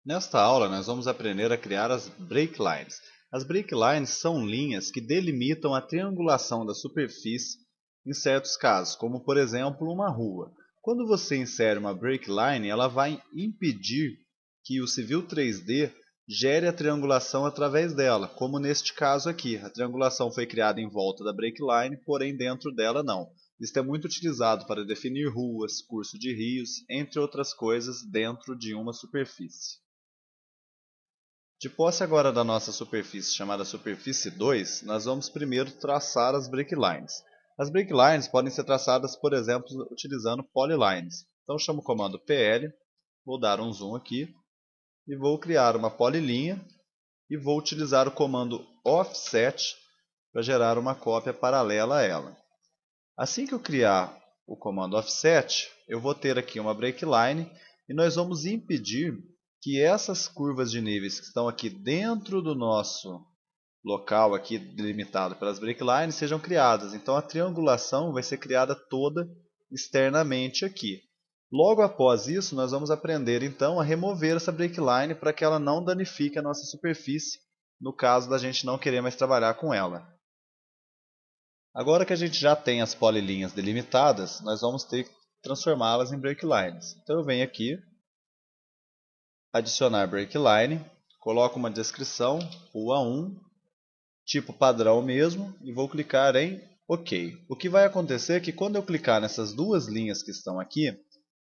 Nesta aula, nós vamos aprender a criar as break lines. As break lines são linhas que delimitam a triangulação da superfície em certos casos, como por exemplo uma rua. Quando você insere uma break line, ela vai impedir que o Civil 3D gere a triangulação através dela, como neste caso aqui. A triangulação foi criada em volta da break line, porém dentro dela não. Isso é muito utilizado para definir ruas, curso de rios, entre outras coisas, dentro de uma superfície. De posse agora da nossa superfície, chamada superfície 2, nós vamos primeiro traçar as break lines. As break lines podem ser traçadas, por exemplo, utilizando polylines. Então eu chamo o comando PL, vou dar um zoom aqui, e vou criar uma polylinha, e vou utilizar o comando offset para gerar uma cópia paralela a ela. Assim que eu criar o comando offset, eu vou ter aqui uma break line, e nós vamos impedir que essas curvas de níveis que estão aqui dentro do nosso local aqui delimitado pelas break lines sejam criadas. Então a triangulação vai ser criada toda externamente aqui. Logo após isso, nós vamos aprender então a remover essa break line para que ela não danifique a nossa superfície, no caso da gente não querer mais trabalhar com ela. Agora que a gente já tem as polilinhas delimitadas, nós vamos ter que transformá-las em break lines. Então eu venho aqui, adicionar break line, coloco uma descrição, rua 1, tipo padrão mesmo, e vou clicar em OK. O que vai acontecer é que quando eu clicar nessas duas linhas que estão aqui,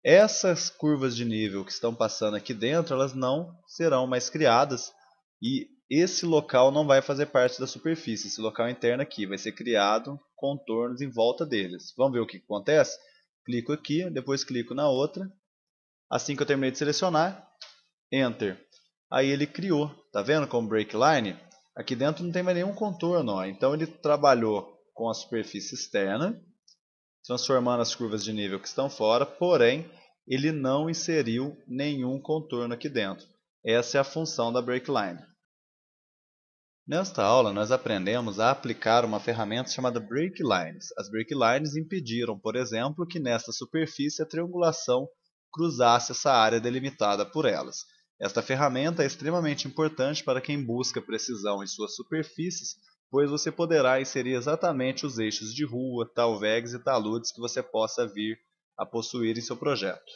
essas curvas de nível que estão passando aqui dentro, elas não serão mais criadas e esse local não vai fazer parte da superfície. Esse local interno aqui vai ser criado contornos em volta deles. Vamos ver o que acontece? Clico aqui, depois clico na outra. Assim que eu terminei de selecionar, Enter. Aí ele criou, tá vendo como break line? Aqui dentro não tem mais nenhum contorno, ó. Então ele trabalhou com a superfície externa, transformando as curvas de nível que estão fora, porém ele não inseriu nenhum contorno aqui dentro. Essa é a função da break line. Nesta aula nós aprendemos a aplicar uma ferramenta chamada break lines. As break lines impediram, por exemplo, que nesta superfície a triangulação cruzasse essa área delimitada por elas. Esta ferramenta é extremamente importante para quem busca precisão em suas superfícies, pois você poderá inserir exatamente os eixos de rua, talvegs e taludes que você possa vir a possuir em seu projeto.